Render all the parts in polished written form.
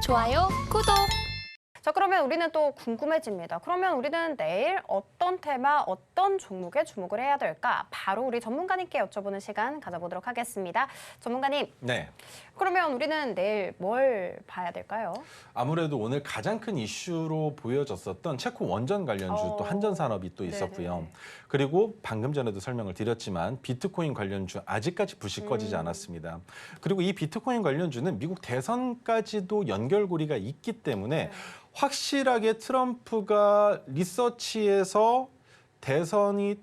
좋아요, 구독. 자, 그러면 우리는 또 궁금해집니다. 그러면 우리는 내일 어떤 테마, 어떤 종목에 주목을 해야 될까? 바로 우리 전문가님께 여쭤보는 시간 가져보도록 하겠습니다. 전문가님, 네. 그러면 우리는 내일 뭘 봐야 될까요? 아무래도 오늘 가장 큰 이슈로 보여졌었던 체코 원전 관련주 또 한전산업이 또 있었고요. 네네. 그리고 방금 전에도 설명을 드렸지만 비트코인 관련주 아직까지 불씨 꺼지지 않았습니다. 그리고 이 비트코인 관련주는 미국 대선까지도 연결고리가 있기 때문에 확실하게 트럼프가 리서치에서 대선에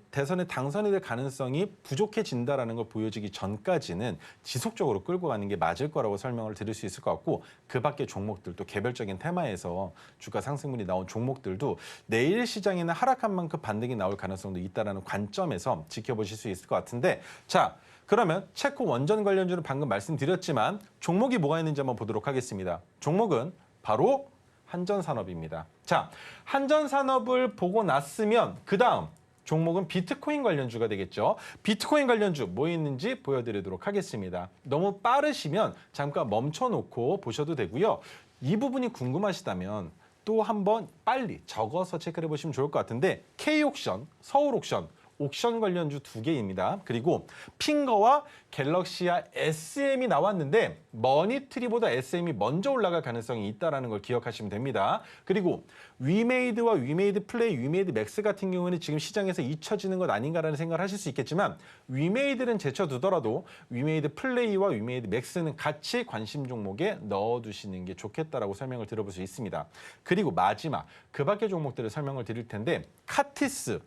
당선이 될 가능성이 부족해진다라는 걸 보여주기 전까지는 지속적으로 끌고 가는 게 맞을 거라고 설명을 드릴 수 있을 것 같고, 그 밖의 종목들도 개별적인 테마에서 주가 상승분이 나온 종목들도 내일 시장에는 하락한 만큼 반등이 나올 가능성도 있다는 관점에서 지켜보실 수 있을 것 같은데, 자, 그러면 체코 원전 관련주는 방금 말씀드렸지만 종목이 뭐가 있는지 한번 보도록 하겠습니다. 종목은 바로 한전산업입니다. 자, 한전산업을 보고 났으면 그 다음 종목은 비트코인 관련주가 되겠죠. 비트코인 관련주 뭐 있는지 보여드리도록 하겠습니다. 너무 빠르시면 잠깐 멈춰놓고 보셔도 되고요. 이 부분이 궁금하시다면 또 한번 빨리 적어서 체크해 보시면 좋을 것 같은데, K옥션, 서울옥션, 옥션 관련주 2개입니다. 그리고 핑거와 갤럭시와 SM이 나왔는데 머니트리보다 SM이 먼저 올라갈 가능성이 있다는 걸 기억하시면 됩니다. 그리고 위메이드와 위메이드 플레이, 위메이드 맥스 같은 경우는 지금 시장에서 잊혀지는 것 아닌가라는 생각을 하실 수 있겠지만, 위메이드는 제쳐두더라도 위메이드 플레이와 위메이드 맥스는 같이 관심 종목에 넣어두시는 게 좋겠다라고 설명을 드려볼 수 있습니다. 그리고 마지막 그 밖의 종목들을 설명을 드릴 텐데, 카티스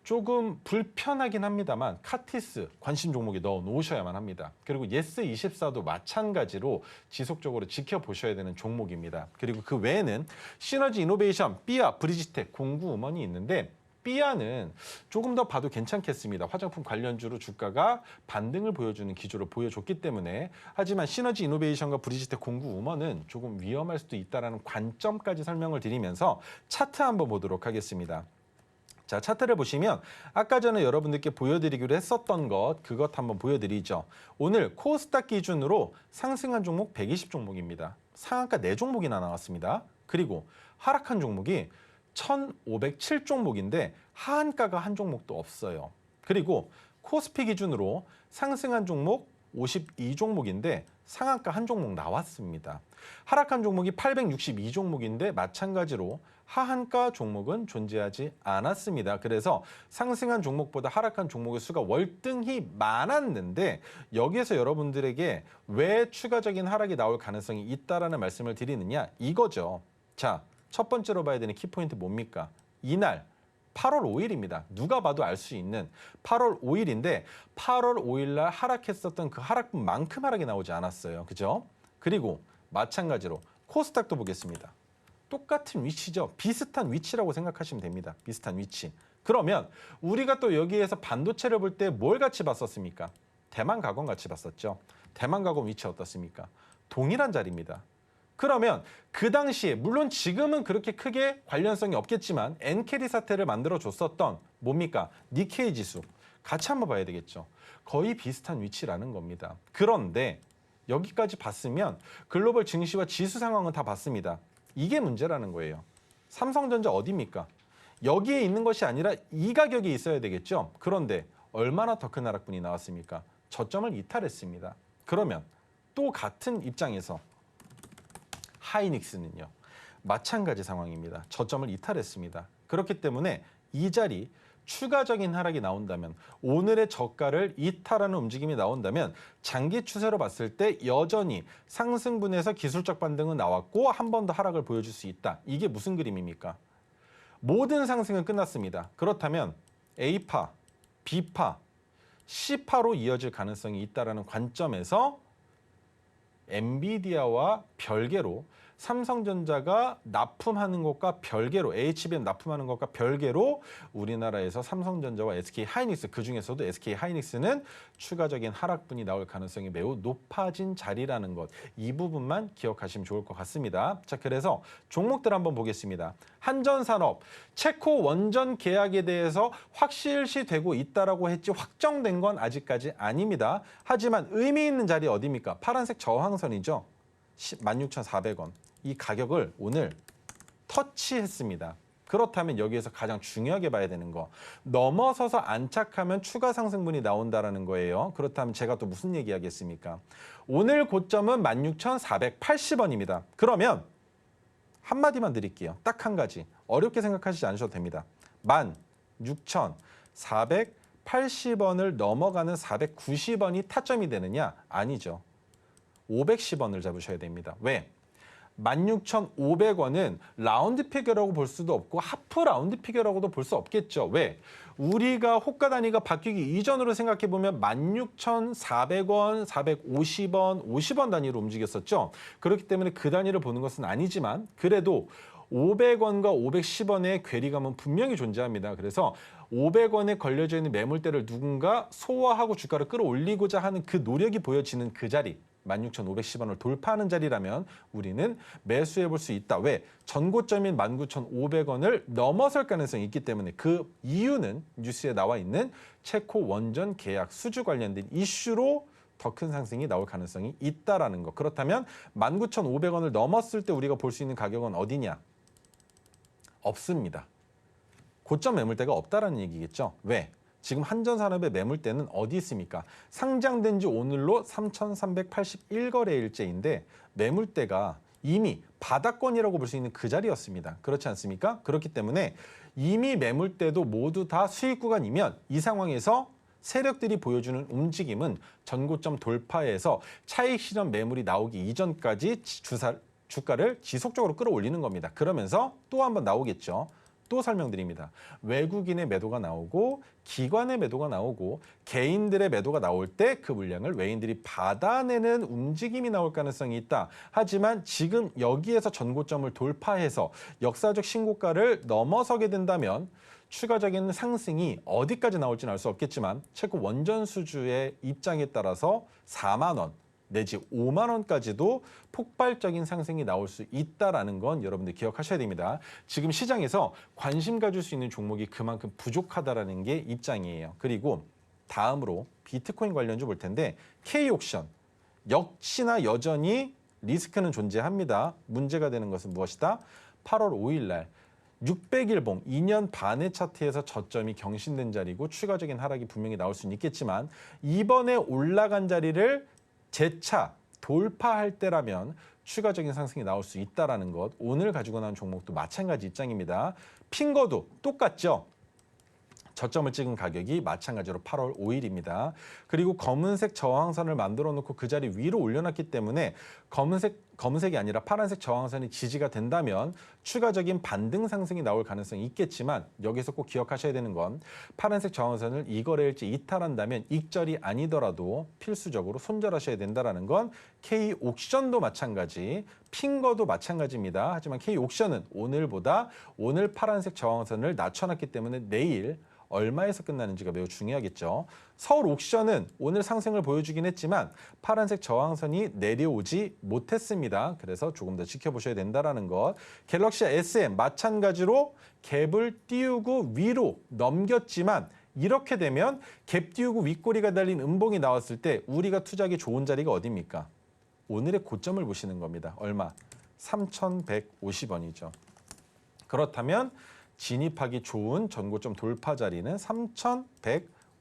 조금 불편하긴 합니다만 카티스 관심 종목에 넣어 놓으셔야만 합니다. 그리고 예스24도 마찬가지로 지속적으로 지켜보셔야 되는 종목입니다. 그리고 그 외에는 시너지 이노베이션, 삐아, 브리지텍, 공구음원이 있는데, 삐아는 조금 더 봐도 괜찮겠습니다. 화장품 관련주로 주가가 반등을 보여주는 기조를 보여줬기 때문에. 하지만 시너지 이노베이션과 브리지텍, 공구음원은 조금 위험할 수도 있다는 관점까지 설명을 드리면서 차트 한번 보도록 하겠습니다. 자, 차트를 보시면 아까 전에 여러분들께 보여드리기로 했었던 그것 한번 보여드리죠. 오늘 코스닥 기준으로 상승한 종목 120 종목입니다. 상한가 4종목이나 나왔습니다. 그리고 하락한 종목이 1,507 종목인데 하한가가 한 종목도 없어요. 그리고 코스피 기준으로 상승한 종목 52종목인데 상한가 한 종목 나왔습니다. 하락한 종목이 862 종목인데 마찬가지로 하한가 종목은 존재하지 않았습니다. 그래서 상승한 종목보다 하락한 종목의 수가 월등히 많았는데, 여기에서 여러분들에게 왜 추가적인 하락이 나올 가능성이 있다라는 말씀을 드리느냐 이거죠. 자, 첫 번째로 봐야 되는 키포인트 뭡니까? 이날 8월 5일입니다. 누가 봐도 알 수 있는 8월 5일인데 8월 5일 날 하락했었던 그 하락분만큼 하락이 나오지 않았어요. 그죠? 그리고 마찬가지로 코스닥도 보겠습니다. 똑같은 위치죠. 비슷한 위치라고 생각하시면 됩니다. 비슷한 위치. 그러면 우리가 또 여기에서 반도체를 볼 때 뭘 같이 봤었습니까? 대만가건 같이 봤었죠. 대만가건 위치 어떻습니까? 동일한 자리입니다. 그러면 그 당시에, 물론 지금은 그렇게 크게 관련성이 없겠지만 엔캐리 사태를 만들어줬었던 뭡니까? 니케이 지수. 같이 한번 봐야 되겠죠. 거의 비슷한 위치라는 겁니다. 그런데 여기까지 봤으면 글로벌 증시와 지수 상황은 다 봤습니다. 이게 문제라는 거예요. 삼성전자 어디입니까? 여기에 있는 것이 아니라 이 가격에 있어야 되겠죠. 그런데 얼마나 더 큰 하락분이 나왔습니까? 저점을 이탈했습니다. 그러면 또 같은 입장에서 하이닉스는요, 마찬가지 상황입니다. 저점을 이탈했습니다. 그렇기 때문에 이 자리 추가적인 하락이 나온다면, 오늘의 저가를 이탈하는 움직임이 나온다면 장기 추세로 봤을 때 여전히 상승분에서 기술적 반등은 나왔고 한 번 더 하락을 보여줄 수 있다. 이게 무슨 그림입니까? 모든 상승은 끝났습니다. 그렇다면 A파, B파, C파로 이어질 가능성이 있다는 관점에서 엔비디아와 별개로 삼성전자가 납품하는 것과 별개로, HBM 납품하는 것과 별개로 우리나라에서 삼성전자와 SK하이닉스, 그중에서도 SK하이닉스는 추가적인 하락분이 나올 가능성이 매우 높아진 자리라는 것, 이 부분만 기억하시면 좋을 것 같습니다. 자, 그래서 종목들 한번 보겠습니다. 한전산업, 체코 원전 계약에 대해서 확실시되고 있다라고 했지 확정된 건 아직까지 아닙니다. 하지만 의미 있는 자리 어디입니까? 파란색 저항선이죠. 16,400원. 이 가격을 오늘 터치했습니다. 그렇다면 여기에서 가장 중요하게 봐야 되는 거, 넘어서서 안착하면 추가 상승분이 나온다라는 거예요. 그렇다면 제가 또 무슨 얘기하겠습니까? 오늘 고점은 16,480원입니다. 그러면 한마디만 드릴게요. 딱 한 가지. 어렵게 생각하시지 않으셔도 됩니다. 16,480원을 넘어가는 490원이 타점이 되느냐? 아니죠. 510원을 잡으셔야 됩니다. 왜? 16,500원은 라운드 피겨라고 볼 수도 없고 하프 라운드 피겨라고도 볼 수 없겠죠. 왜? 우리가 호가 단위가 바뀌기 이전으로 생각해보면 16,400원, 450원, 50원 단위로 움직였었죠. 그렇기 때문에 그 단위를 보는 것은 아니지만 그래도 500원과 510원의 괴리감은 분명히 존재합니다. 그래서 500원에 걸려져 있는 매물대를 누군가 소화하고 주가를 끌어올리고자 하는 그 노력이 보여지는 그 자리, 16,510원을 돌파하는 자리라면 우리는 매수해 볼 수 있다. 왜? 전고점인 19,500원을 넘어설 가능성이 있기 때문에 그 이유는 뉴스에 나와 있는 체코 원전 계약 수주 관련된 이슈로 더 큰 상승이 나올 가능성이 있다라는 거. 그렇다면 19,500원을 넘었을 때 우리가 볼 수 있는 가격은 어디냐? 없습니다. 고점 매물대가 없다라는 얘기겠죠. 왜? 지금 한전산업의 매물대는 어디 있습니까? 상장된 지 오늘로 3,381거래일째인데 매물대가 이미 바닥권이라고 볼 수 있는 그 자리였습니다. 그렇지 않습니까? 그렇기 때문에 이미 매물대도 모두 다 수익 구간이면 이 상황에서 세력들이 보여주는 움직임은 전고점 돌파해서 차익 실현 매물이 나오기 이전까지 주가를 지속적으로 끌어올리는 겁니다. 그러면서 또 한번 나오겠죠. 또 설명드립니다. 외국인의 매도가 나오고 기관의 매도가 나오고 개인들의 매도가 나올 때 그 물량을 외인들이 받아내는 움직임이 나올 가능성이 있다. 하지만 지금 여기에서 전고점을 돌파해서 역사적 신고가를 넘어서게 된다면 추가적인 상승이 어디까지 나올지는 알 수 없겠지만 체코 원전 수주의 입장에 따라서 4만 원 내지 5만 원까지도 폭발적인 상승이 나올 수 있다라는 건 여러분들 기억하셔야 됩니다. 지금 시장에서 관심 가질 수 있는 종목이 그만큼 부족하다라는 게 입장이에요. 그리고 다음으로 비트코인 관련주 볼 텐데 K옥션 역시나 여전히 리스크는 존재합니다. 문제가 되는 것은 무엇이다? 8월 5일 날 600일봉 2년 반의 차트에서 저점이 경신된 자리고 추가적인 하락이 분명히 나올 수는 있겠지만 이번에 올라간 자리를 재차 돌파할 때라면 추가적인 상승이 나올 수 있다는 것. 오늘 가지고 나온 종목도 마찬가지 입장입니다. 핑거도 똑같죠. 저점을 찍은 가격이 마찬가지로 8월 5일입니다. 그리고 검은색 저항선을 만들어 놓고 그 자리 위로 올려놨기 때문에 검은색이 아니라 파란색 저항선이 지지가 된다면 추가적인 반등 상승이 나올 가능성이 있겠지만 여기서 꼭 기억하셔야 되는 건 파란색 저항선을 이 거래일째 이탈한다면 익절이 아니더라도 필수적으로 손절하셔야 된다는 건 K옥션도 마찬가지, 핑거도 마찬가지입니다. 하지만 K옥션은 오늘 파란색 저항선을 낮춰놨기 때문에 내일 얼마에서 끝나는지가 매우 중요하겠죠. 서울 옥션은 오늘 상승을 보여주긴 했지만 파란색 저항선이 내려오지 못했습니다. 그래서 조금 더 지켜보셔야 된다는 것. 갤럭시 SM 마찬가지로 갭을 띄우고 위로 넘겼지만 이렇게 되면 갭 띄우고 윗꼬리가 달린 음봉이 나왔을 때 우리가 투자하기 좋은 자리가 어디입니까? 오늘의 고점을 보시는 겁니다. 얼마? 3,150원이죠. 그렇다면 진입하기 좋은 전고점 돌파 자리는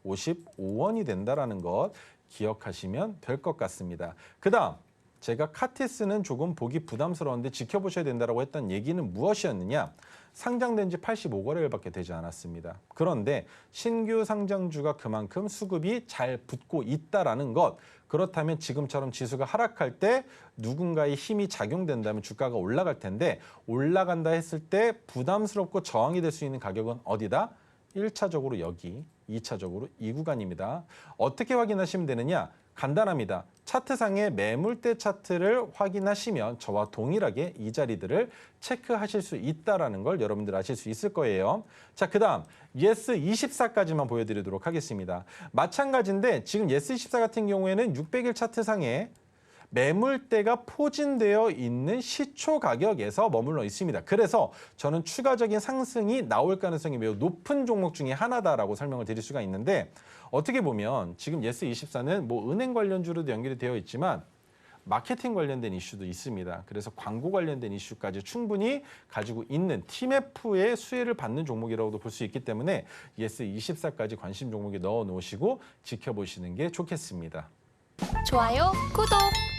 3,155원이 된다는 것 기억하시면 될 것 같습니다. 그다음 제가 카티스는 조금 보기 부담스러운데 지켜보셔야 된다고 했던 얘기는 무엇이었느냐? 상장된 지 85거래일밖에 되지 않았습니다. 그런데 신규 상장주가 그만큼 수급이 잘 붙고 있다라는 것. 그렇다면 지금처럼 지수가 하락할 때 누군가의 힘이 작용된다면 주가가 올라갈 텐데 올라간다 했을 때 부담스럽고 저항이 될 수 있는 가격은 어디다? 1차적으로 여기, 2차적으로 이 구간입니다. 어떻게 확인하시면 되느냐? 간단합니다. 차트상의 매물대 차트를 확인하시면 저와 동일하게 이 자리들을 체크하실 수 있다는 걸 여러분들 아실 수 있을 거예요. 자, 그다음 예스24까지만 보여드리도록 하겠습니다. 마찬가지인데 지금 예스24 같은 경우에는 600일 차트상에 매물대가 포진되어 있는 시초 가격에서 머물러 있습니다. 그래서 저는 추가적인 상승이 나올 가능성이 매우 높은 종목 중에 하나다라고 설명을 드릴 수가 있는데 어떻게 보면 지금 예스24는 뭐 은행 관련주로도 연결이 되어 있지만 마케팅 관련된 이슈도 있습니다. 그래서 광고 관련된 이슈까지 충분히 가지고 있는 TMF의 수혜를 받는 종목이라고도 볼 수 있기 때문에 ES24까지 관심 종목에 넣어 놓으시고 지켜보시는 게 좋겠습니다. 좋아요, 구독!